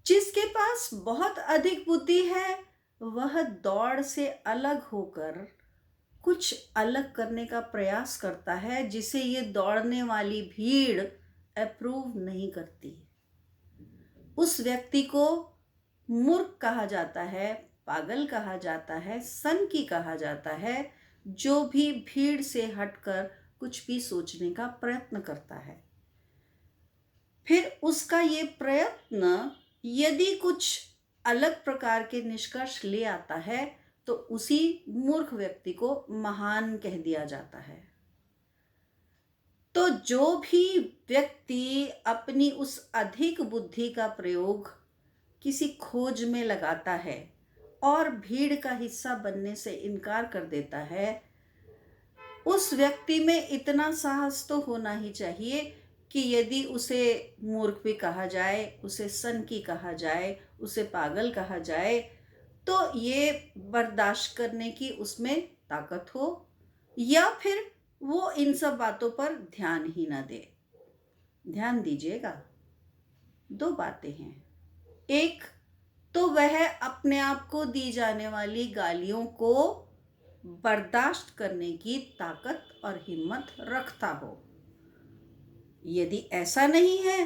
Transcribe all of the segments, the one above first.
जिसके पास बहुत अधिक बुद्धि है वह दौड़ से अलग होकर कुछ अलग करने का प्रयास करता है जिसे ये दौड़ने वाली भीड़ अप्रूव नहीं करती। उस व्यक्ति को मूर्ख कहा जाता है, पागल कहा जाता है, सनकी कहा जाता है, जो भी भीड़ से हटकर कुछ भी सोचने का प्रयत्न करता है। फिर उसका ये प्रयत्न यदि कुछ अलग प्रकार के निष्कर्ष ले आता है तो उसी मूर्ख व्यक्ति को महान कह दिया जाता है। तो जो भी व्यक्ति अपनी उस अधिक बुद्धि का प्रयोग किसी खोज में लगाता है और भीड़ का हिस्सा बनने से इनकार कर देता है, उस व्यक्ति में इतना साहस तो होना ही चाहिए कि यदि उसे मूर्ख भी कहा जाए, उसे सनकी कहा जाए, उसे पागल कहा जाए, तो ये बर्दाश्त करने की उसमें ताकत हो, या फिर वो इन सब बातों पर ध्यान ही ना दे। ध्यान दीजिएगा, दो बातें हैं। एक तो वह अपने आप को दी जाने वाली गालियों को बर्दाश्त करने की ताकत और हिम्मत रखता हो। यदि ऐसा नहीं है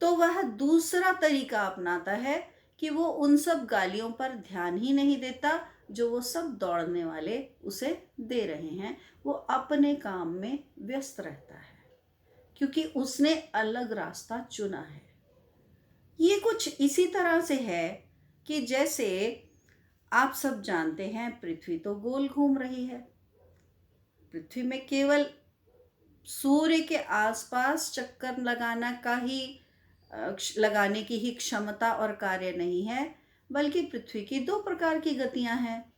तो वह दूसरा तरीका अपनाता है कि वो उन सब गालियों पर ध्यान ही नहीं देता जो वो सब दौड़ने वाले उसे दे रहे हैं। वो अपने काम में व्यस्त रहता है क्योंकि उसने अलग रास्ता चुना है। ये कुछ इसी तरह से है कि जैसे आप सब जानते हैं पृथ्वी तो गोल घूम रही है। पृथ्वी में केवल सूर्य के आसपास चक्कर लगाने की ही क्षमता और कार्य नहीं है, बल्कि पृथ्वी की दो प्रकार की गतियां हैं।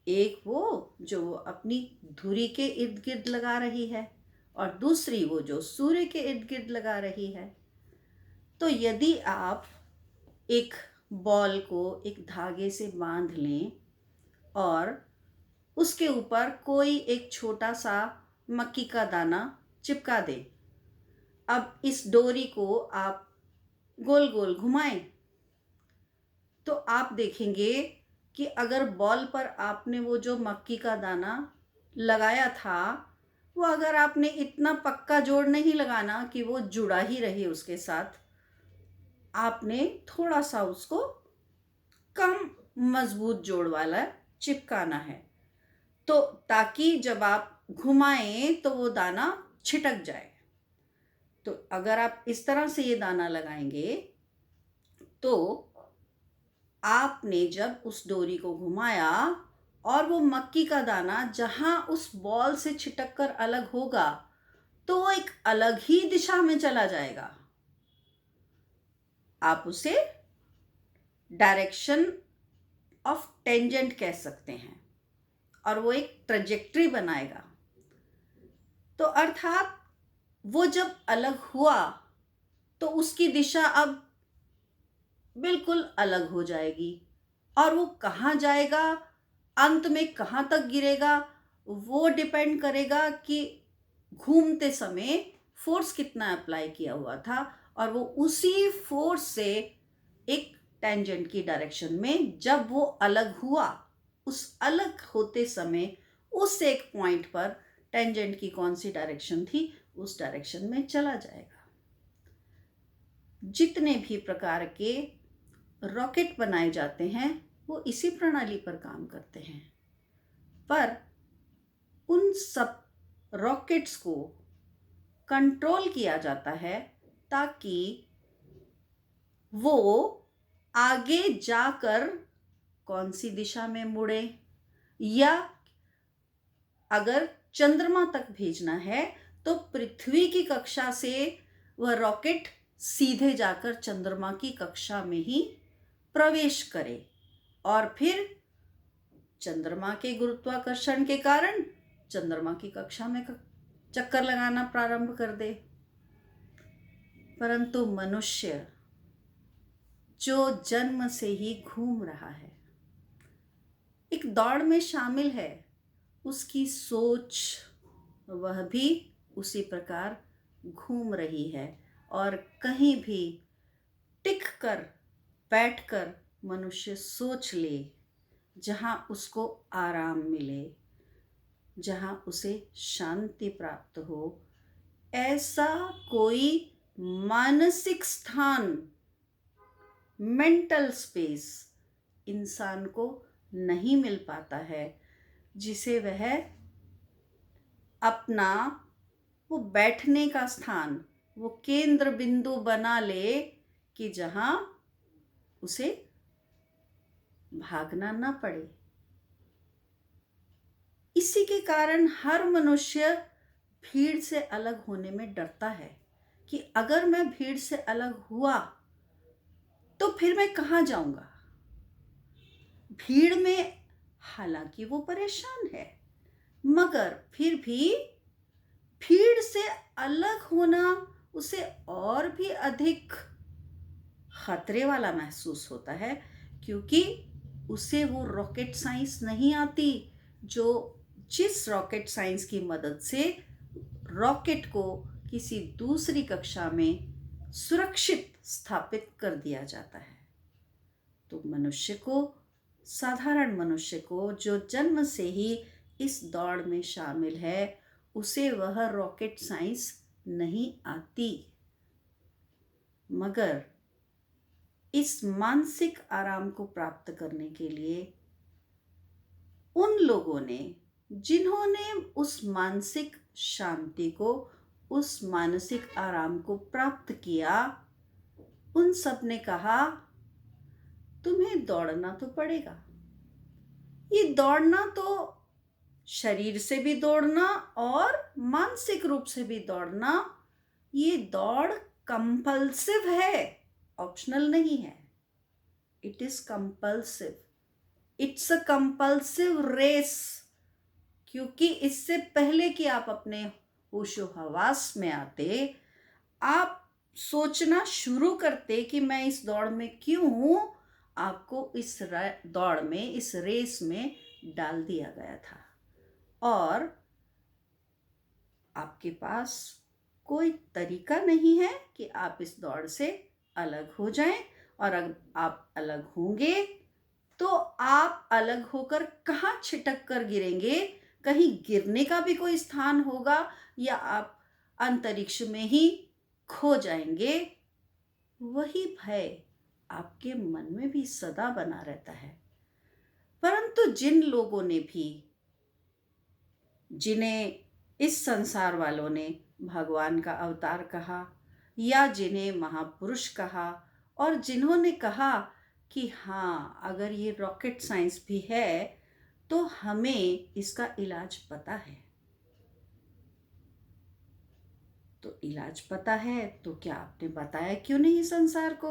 एक वो जो वो अपनी धुरी के इर्द गिर्द लगा रही है और दूसरी वो जो सूर्य के इर्द गिर्द लगा रही है। तो यदि आप एक बॉल को एक धागे से बांध लें और उसके ऊपर कोई एक छोटा सा मक्की का दाना चिपका दें, अब इस डोरी को आप गोल गोल घुमाएं तो आप देखेंगे कि अगर बॉल पर आपने वो जो मक्की का दाना लगाया था, वो अगर आपने इतना पक्का जोड़ नहीं लगाना कि वो जुड़ा ही रहे उसके साथ, आपने थोड़ा सा उसको कम मजबूत जोड़ वाला चिपकाना है, तो ताकि जब आप घुमाएं तो वो दाना छिटक जाए। तो अगर आप इस तरह से ये दाना लगाएंगे तो आपने जब उस डोरी को घुमाया और वो मक्की का दाना जहां उस बॉल से छिटक कर अलग होगा तो वो एक अलग ही दिशा में चला जाएगा। आप उसे डायरेक्शन ऑफ टेंजेंट कह सकते हैं और वो एक ट्रेजेक्ट्री बनाएगा। तो अर्थात वो जब अलग हुआ तो उसकी दिशा अब बिल्कुल अलग हो जाएगी और वो कहाँ जाएगा, अंत में कहाँ तक गिरेगा, वो डिपेंड करेगा कि घूमते समय फोर्स कितना अप्लाई किया हुआ था और वो उसी फोर्स से एक टेंजेंट की डायरेक्शन में जब वो अलग हुआ, उस अलग होते समय उस एक पॉइंट पर टेंजेंट की कौन सी डायरेक्शन थी उस डायरेक्शन में चला जाएगा। जितने भी प्रकार के रॉकेट बनाए जाते हैं वो इसी प्रणाली पर काम करते हैं, पर उन सब रॉकेट्स को कंट्रोल किया जाता है ताकि वो आगे जाकर कौन सी दिशा में मुड़े, या अगर चंद्रमा तक भेजना है तो पृथ्वी की कक्षा से वह रॉकेट सीधे जाकर चंद्रमा की कक्षा में ही प्रवेश करे और फिर चंद्रमा के गुरुत्वाकर्षण के कारण चंद्रमा की कक्षा में चक्कर लगाना प्रारंभ कर दे। परंतु मनुष्य जो जन्म से ही घूम रहा है, एक दौड़ में शामिल है, उसकी सोच वह भी उसी प्रकार घूम रही है और कहीं भी टिक कर बैठकर मनुष्य सोच ले, जहाँ उसको आराम मिले, जहाँ उसे शांति प्राप्त हो, ऐसा कोई मानसिक स्थान, मेंटल स्पेस इंसान को नहीं मिल पाता है, जिसे वह अपना वो बैठने का स्थान, वो केंद्र बिंदु बना ले कि जहाँ उसे भागना ना पड़े। इसी के कारण हर मनुष्य भीड़ से अलग होने में डरता है कि अगर मैं भीड़ से अलग हुआ तो फिर मैं कहाँ जाऊंगा। भीड़ में हालांकि वो परेशान है, मगर फिर भी भीड़ से अलग होना उसे और भी अधिक खतरे वाला महसूस होता है, क्योंकि उसे वो रॉकेट साइंस नहीं आती जो जिस रॉकेट साइंस की मदद से रॉकेट को किसी दूसरी कक्षा में सुरक्षित स्थापित कर दिया जाता है। तो मनुष्य को, साधारण मनुष्य को जो जन्म से ही इस दौड़ में शामिल है, उसे वह रॉकेट साइंस नहीं आती, मगर इस मानसिक आराम को प्राप्त करने के लिए उन लोगों ने, जिन्होंने उस मानसिक शांति को, उस मानसिक आराम को प्राप्त किया, उन सब ने कहा तुम्हें दौड़ना तो पड़ेगा। ये दौड़ना तो शरीर से भी दौड़ना और मानसिक रूप से भी दौड़ना, ये दौड़ कंपल्सिव है, ऑप्शनल नहीं है। It is compulsive, it's a compulsive race. क्योंकि इससे पहले कि आप अपने होशो हवास में आते, आप सोचना शुरू करते कि मैं इस दौड़ में क्यों हूं, आपको इस दौड़ में, इस रेस में डाल दिया गया था और आपके पास कोई तरीका नहीं है कि आप इस दौड़ से अलग हो जाएं। और अगर आप अलग होंगे तो आप अलग होकर कहाँ छिटक कर गिरेंगे, कहीं गिरने का भी कोई स्थान होगा या आप अंतरिक्ष में ही खो जाएंगे। वही भय आपके मन में भी सदा बना रहता है। परंतु जिन लोगों ने भी, जिन्हें इस संसार वालों ने भगवान का अवतार कहा या जिन्हें महापुरुष कहा, और जिन्होंने कहा कि हाँ, अगर ये रॉकेट साइंस भी है तो हमें इसका इलाज पता है, तो इलाज पता है तो क्या आपने बताया क्यों नहीं संसार को?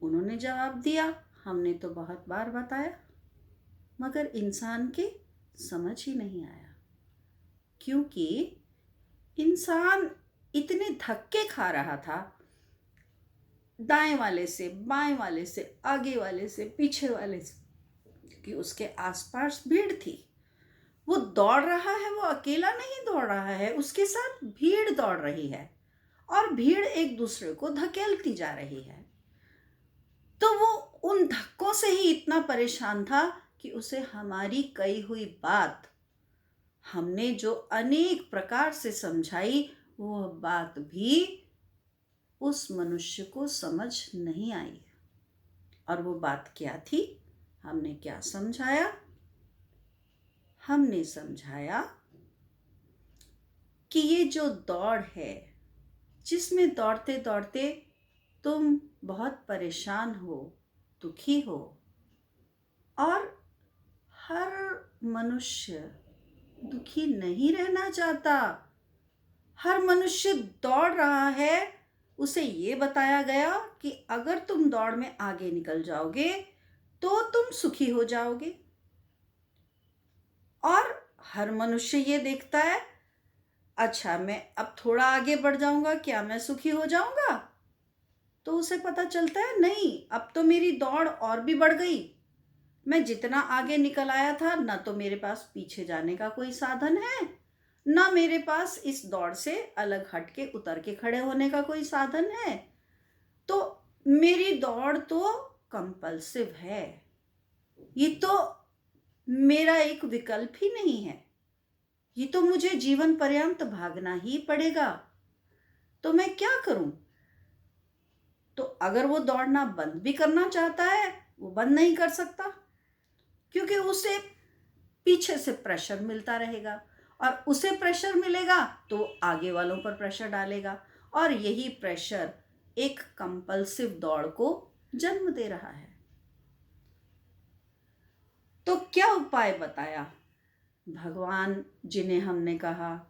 उन्होंने जवाब दिया, हमने तो बहुत बार बताया, मगर इंसान के समझ ही नहीं आया, क्योंकि इंसान इतने धक्के खा रहा था, दाएं वाले से, बाएं वाले से, आगे वाले से, पीछे वाले से, कि उसके आसपास भीड़ थी। वो दौड़ रहा है, वो अकेला नहीं दौड़ रहा है, उसके साथ भीड़ दौड़ रही है और भीड़ एक दूसरे को धकेलती जा रही है। तो वो उन धक्कों से ही इतना परेशान था कि उसे हमारी कही हुई बात, हमने जो अनेक प्रकार से समझाई, वह बात भी उस मनुष्य को समझ नहीं आई। और वो बात क्या थी? हमने क्या समझाया? हमने समझाया कि ये जो दौड़ है, जिसमें दौड़ते दौड़ते तुम बहुत परेशान हो, दुखी हो, और हर मनुष्य दुखी नहीं रहना चाहता, हर मनुष्य दौड़ रहा है। उसे ये बताया गया कि अगर तुम दौड़ में आगे निकल जाओगे तो तुम सुखी हो जाओगे, और हर मनुष्य ये देखता है, अच्छा मैं अब थोड़ा आगे बढ़ जाऊंगा, क्या मैं सुखी हो जाऊंगा? तो उसे पता चलता है नहीं, अब तो मेरी दौड़ और भी बढ़ गई, मैं जितना आगे निकल आया था, ना तो मेरे पास पीछे जाने का कोई साधन है, ना मेरे पास इस दौड़ से अलग हट के उतर के खड़े होने का कोई साधन है। तो मेरी दौड़ तो कंपल्सिव है, ये तो मेरा एक विकल्प ही नहीं है, ये तो मुझे जीवन पर्यंत भागना ही पड़ेगा, तो मैं क्या करूं? तो अगर वो दौड़ना बंद भी करना चाहता है, वो बंद नहीं कर सकता, क्योंकि उसे पीछे से प्रेशर मिलता रहेगा, और उसे प्रेशर मिलेगा तो वो आगे वालों पर प्रेशर डालेगा, और यही प्रेशर एक कंपल्सिव दौड़ को जन्म दे रहा है। तो क्या उपाय बताया भगवान, जिन्हें हमने कहा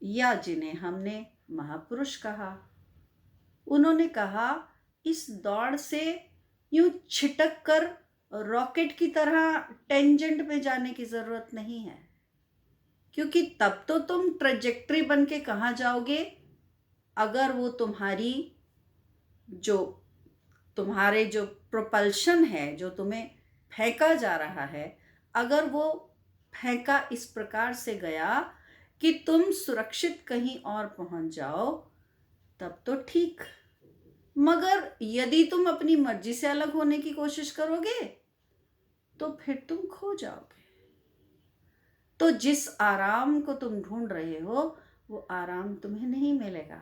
या जिन्हें हमने महापुरुष कहा? उन्होंने कहा, इस दौड़ से यूं छिटक कर रॉकेट की तरह टेंजेंट में जाने की जरूरत नहीं है, क्योंकि तब तो तुम ट्रेजेक्ट्री बन के कहाँ जाओगे? अगर वो तुम्हारे जो प्रोपल्शन है, जो तुम्हें फेंका जा रहा है, अगर वो फेंका इस प्रकार से गया कि तुम सुरक्षित कहीं और पहुंच जाओ, तब तो ठीक। मगर यदि तुम अपनी मर्जी से अलग होने की कोशिश करोगे तो फिर तुम खो जाओगे। तो जिस आराम को तुम ढूंढ रहे हो, वो आराम तुम्हें नहीं मिलेगा।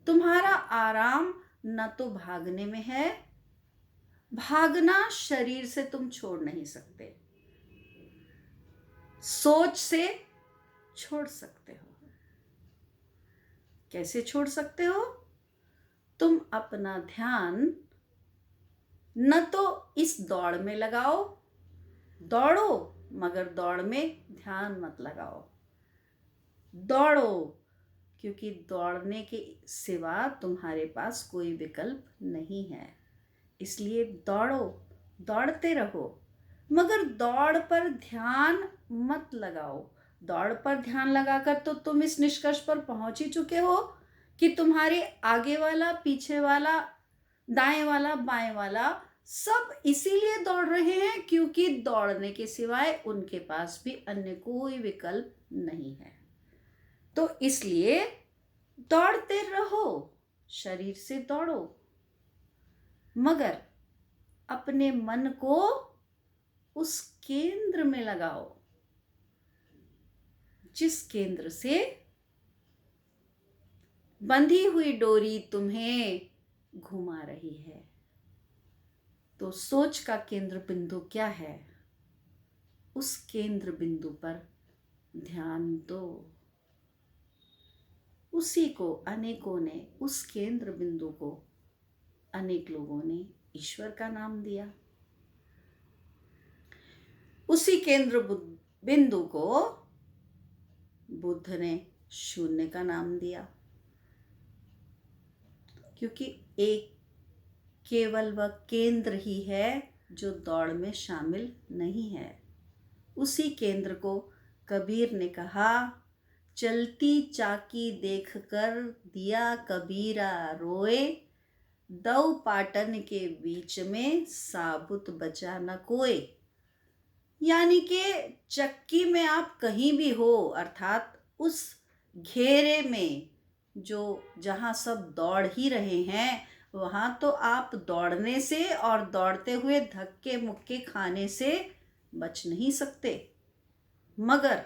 तुम्हारा आराम न तो भागने में है, भागना शरीर से तुम छोड़ नहीं सकते, सोच से छोड़ सकते हो। कैसे छोड़ सकते हो? तुम अपना ध्यान न तो इस दौड़ में लगाओ, दौड़ो मगर दौड़ में ध्यान मत लगाओ। दौड़ो, क्योंकि दौड़ने के सिवा तुम्हारे पास कोई विकल्प नहीं है, इसलिए दौड़ो, दौड़ते रहो, मगर दौड़ पर ध्यान मत लगाओ। दौड़ पर ध्यान लगाकर तो तुम इस निष्कर्ष पर पहुंच ही चुके हो कि तुम्हारे आगे वाला, पीछे वाला, दाएं वाला, बाएं वाला सब इसीलिए दौड़ रहे हैं क्योंकि दौड़ने के सिवाय उनके पास भी अन्य कोई विकल्प नहीं है। तो इसलिए दौड़ते रहो, शरीर से दौड़ो, मगर अपने मन को उस केंद्र में लगाओ जिस केंद्र से बंधी हुई डोरी तुम्हें घुमा रही है। तो सोच का केंद्र बिंदु क्या है? उस केंद्र बिंदु पर ध्यान दो। उसी को अनेकों ने, उस केंद्र बिंदु को अनेक लोगों ने ईश्वर का नाम दिया। उसी केंद्र बिंदु को बुद्ध ने शून्य का नाम दिया, क्योंकि एक केवल वह केंद्र ही है जो दौड़ में शामिल नहीं है। उसी केंद्र को कबीर ने कहा, चलती चाकी देखकर दिया कबीरा रोए, दो पाटन के बीच में साबुत बचा न कोई। यानी कि चक्की में आप कहीं भी हो, अर्थात उस घेरे में जहां सब दौड़ ही रहे हैं, वहां तो आप दौड़ने से और दौड़ते हुए धक्के मुक्के खाने से बच नहीं सकते, मगर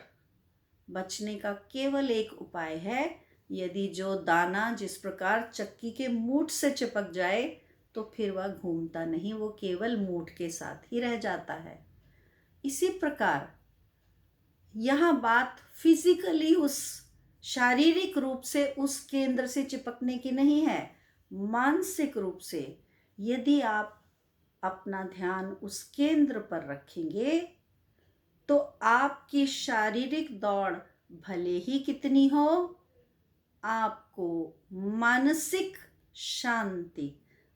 बचने का केवल एक उपाय है। यदि जो दाना जिस प्रकार चक्की के मूठ से चिपक जाए तो फिर वह घूमता नहीं, वो केवल मूठ के साथ ही रह जाता है। इसी प्रकार यहाँ बात फिजिकली, उस शारीरिक रूप से उस केंद्र से चिपकने की नहीं है, मानसिक रूप से यदि आप अपना ध्यान उस केंद्र पर रखेंगे तो आपकी शारीरिक दौड़ भले ही कितनी हो, आपको मानसिक शांति,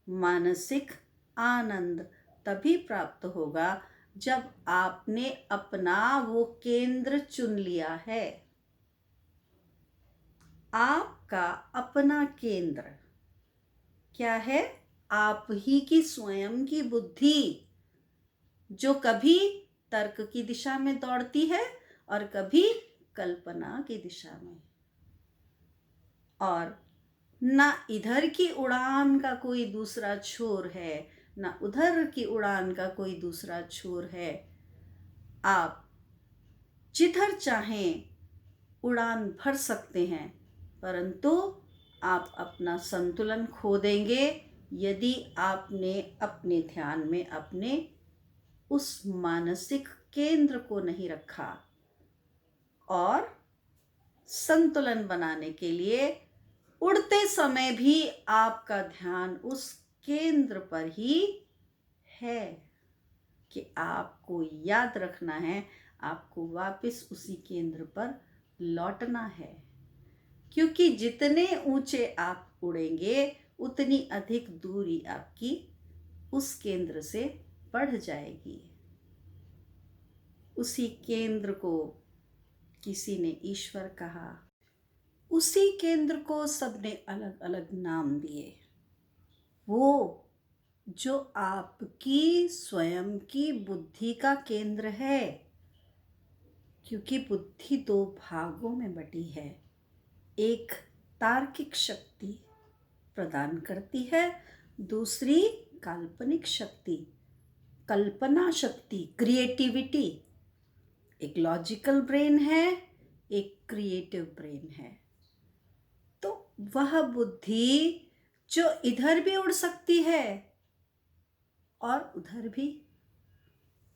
मानसिक आनंद तभी प्राप्त होगा जब आपने अपना वो केंद्र चुन लिया है। आपका अपना केंद्र क्या है? आप ही की स्वयं की बुद्धि, जो कभी तर्क की दिशा में दौड़ती है और कभी कल्पना की दिशा में। और ना इधर की उड़ान का कोई दूसरा छोर है, ना उधर की उड़ान का कोई दूसरा छोर है। आप जिधर चाहें उड़ान भर सकते हैं, परंतु आप अपना संतुलन खो देंगे यदि आपने अपने ध्यान में अपने उस मानसिक केंद्र को नहीं रखा। और संतुलन बनाने के लिए उड़ते समय भी आपका ध्यान उस केंद्र पर ही है कि आपको याद रखना है, आपको वापस उसी केंद्र पर लौटना है। क्योंकि जितने ऊंचे आप उड़ेंगे उतनी अधिक दूरी आपकी उस केंद्र से बढ़ जाएगी। उसी केंद्र को किसी ने ईश्वर कहा, उसी केंद्र को सबने अलग अलग नाम दिए। वो जो आपकी स्वयं की बुद्धि का केंद्र है, क्योंकि बुद्धि दो भागों में बटी है। एक तार्किक शक्ति प्रदान करती है, दूसरी काल्पनिक शक्ति, कल्पना शक्ति, क्रिएटिविटी। एक लॉजिकल ब्रेन है, एक क्रिएटिव ब्रेन है। तो वह बुद्धि जो इधर भी उड़ सकती है और उधर भी,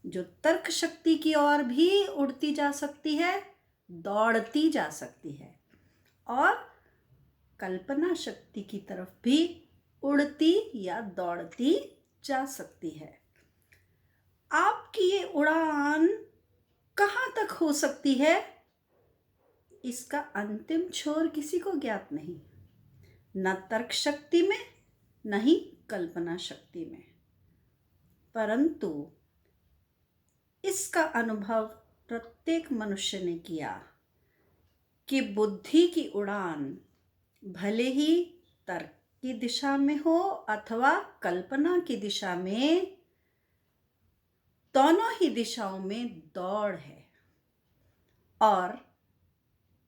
जो तर्क शक्ति की ओर भी उड़ती जा सकती है, दौड़ती जा सकती है, और कल्पना शक्ति की तरफ भी उड़ती या दौड़ती जा सकती है। आपकी ये उड़ान कहाँ तक हो सकती है, इसका अंतिम छोर किसी को ज्ञात नहीं, न तर्क शक्ति में न ही कल्पना शक्ति में। परंतु इसका अनुभव प्रत्येक मनुष्य ने किया कि बुद्धि की उड़ान भले ही तर्क की दिशा में हो अथवा कल्पना की दिशा में, दोनों ही दिशाओं में दौड़ है। और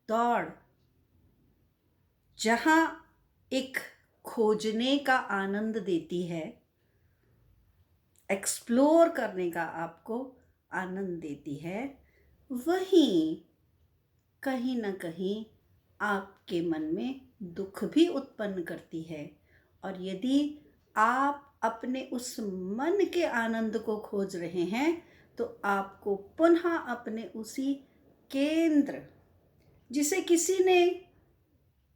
दौड़ जहां एक खोजने का आनंद देती है, एक्सप्लोर करने का आपको आनंद देती है, वहीं कहीं ना कहीं आपके मन में दुख भी उत्पन्न करती है। और यदि आप अपने उस मन के आनंद को खोज रहे हैं, तो आपको पुनः अपने उसी केंद्र, जिसे किसी ने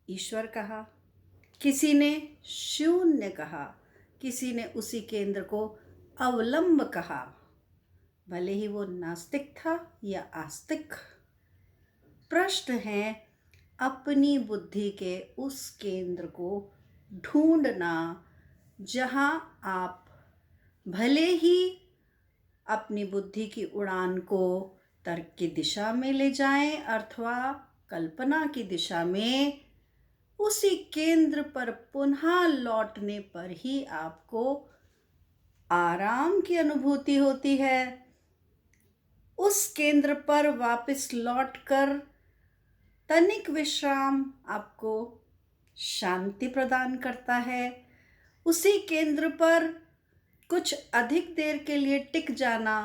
ईश्वर कहा, किसी ने शून्य कहा, किसी ने उसी केंद्र को अवलंब कहा, भले ही वो नास्तिक था या आस्तिक, प्रश्न है अपनी बुद्धि के उस केंद्र को ढूंढना, जहां आप भले ही अपनी बुद्धि की उड़ान को तर्क की दिशा में ले जाएं अथवा कल्पना की दिशा में, उसी केंद्र पर पुनः लौटने पर ही आपको आराम की अनुभूति होती है। उस केंद्र पर वापस लौटकर तनिक विश्राम आपको शांति प्रदान करता है। उसी केंद्र पर कुछ अधिक देर के लिए टिक जाना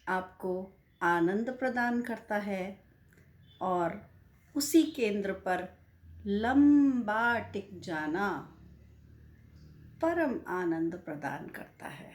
आपको आनंद प्रदान करता है, और उसी केंद्र पर लंबा टिक जाना परम आनंद प्रदान करता है।